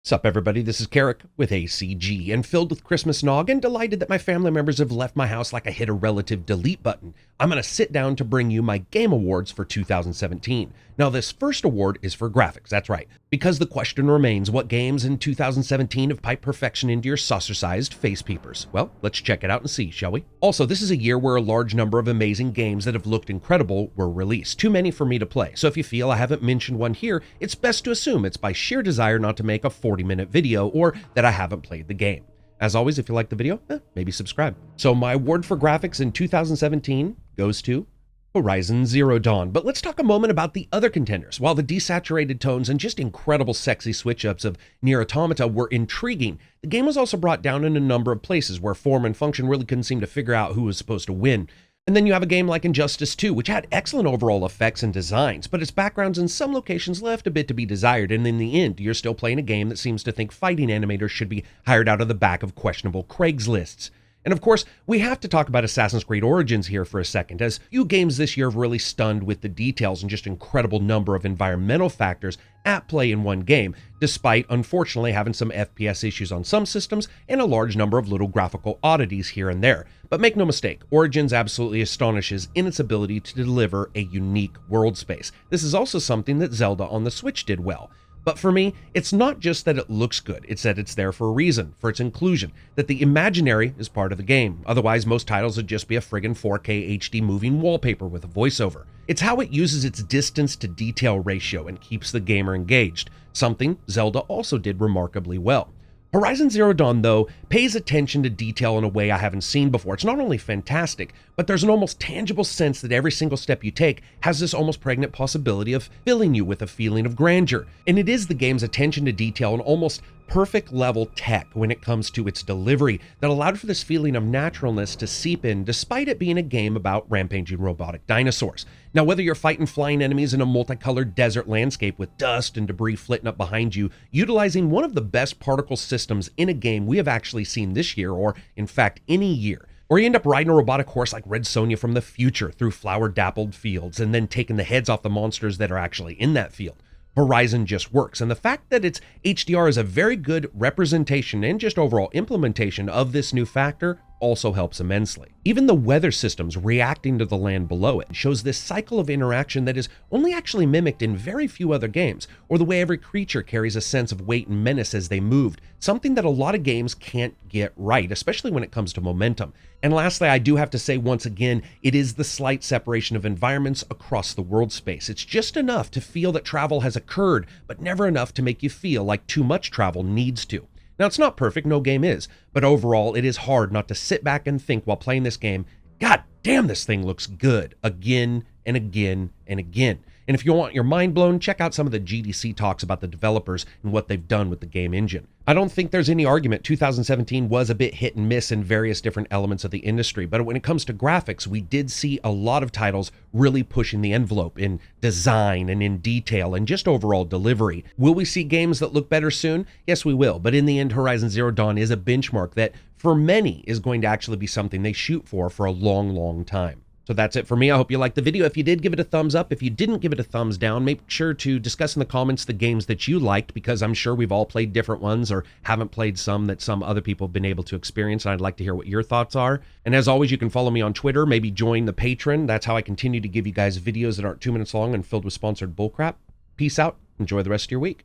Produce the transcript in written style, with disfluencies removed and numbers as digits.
Sup everybody, this is Karak with ACG, and filled with Christmas nog and delighted that my family members have left my house like I hit a relative delete button. I'm going to sit down to bring you my game awards for 2017. Now this first award is for graphics, that's right, because the question remains, what games in 2017 have piped perfection into your saucer-sized face peepers? Well, let's check it out and see, shall we? Also, this is a year where a large number of amazing games that have looked incredible were released, too many for me to play, so if you feel I haven't mentioned one here, it's best to assume it's by sheer desire not to make a 40-minute video or that I haven't played the game. As always, if you like the video, maybe subscribe. So my award for graphics in 2017 goes to Horizon Zero Dawn. But let's talk a moment about the other contenders. While the desaturated tones and just incredible sexy switch-ups of Nier Automata were intriguing, the game was also brought down in a number of places where form and function really couldn't seem to figure out who was supposed to win. And then you have a game like Injustice 2, which had excellent overall effects and designs, but its backgrounds in some locations left a bit to be desired, and in the end, you're still playing a game that seems to think fighting animators should be hired out of the back of questionable Craigslists. And of course, we have to talk about Assassin's Creed Origins here for a second, as few games this year have really stunned with the details and just incredible number of environmental factors at play in one game, despite unfortunately having some FPS issues on some systems and a large number of little graphical oddities here and there. But make no mistake, Origins absolutely astonishes in its ability to deliver a unique world space. This is also something that Zelda on the Switch did well. But for me, it's not just that it looks good, it's that it's there for a reason, for its inclusion, that the imaginary is part of the game. Otherwise, most titles would just be a friggin' 4K HD moving wallpaper with a voiceover. It's how it uses its distance to detail ratio and keeps the gamer engaged, something Zelda also did remarkably well. Horizon Zero Dawn, though, pays attention to detail in a way I haven't seen before. It's not only fantastic, but there's an almost tangible sense that every single step you take has this almost pregnant possibility of filling you with a feeling of grandeur. And it is the game's attention to detail and almost perfect level tech when it comes to its delivery that allowed for this feeling of naturalness to seep in despite it being a game about rampaging robotic dinosaurs. Now, whether you're fighting flying enemies in a multicolored desert landscape with dust and debris flitting up behind you, utilizing one of the best particle systems in a game we have actually seen this year, or in fact any year, or you end up riding a robotic horse like Red Sonja from the future through flower-dappled fields and then taking the heads off the monsters that are actually in that field. Horizon just works, and the fact that its HDR is a very good representation and just overall implementation of this new factor also helps immensely. Even the weather systems reacting to the land below it shows this cycle of interaction that is only actually mimicked in very few other games, or the way every creature carries a sense of weight and menace as they moved, something that a lot of games can't get right, especially when it comes to momentum. And lastly, I do have to say once again, it is the slight separation of environments across the world space. It's just enough to feel that travel has occurred, but never enough to make you feel like too much travel needs to. Now, it's not perfect, no game is, but overall, it is hard not to sit back and think while playing this game, God damn, this thing looks good, again and again and again. And if you want your mind blown, check out some of the GDC talks about the developers and what they've done with the game engine. I don't think there's any argument 2017 was a bit hit and miss in various different elements of the industry, but when it comes to graphics, we did see a lot of titles really pushing the envelope in design and in detail and just overall delivery. Will we see games that look better soon? Yes, we will, but in the end, Horizon Zero Dawn is a benchmark that, for many, is going to actually be something they shoot for a long, long time. So that's it for me. I hope you liked the video. If you did, give it a thumbs up. If you didn't, give it a thumbs down. Make sure to discuss in the comments the games that you liked, because I'm sure we've all played different ones or haven't played some that some other people have been able to experience, and I'd like to hear what your thoughts are. And as always, you can follow me on Twitter, maybe join the Patreon. That's how I continue to give you guys videos that aren't 2 minutes long and filled with sponsored bullcrap. Peace out. Enjoy the rest of your week.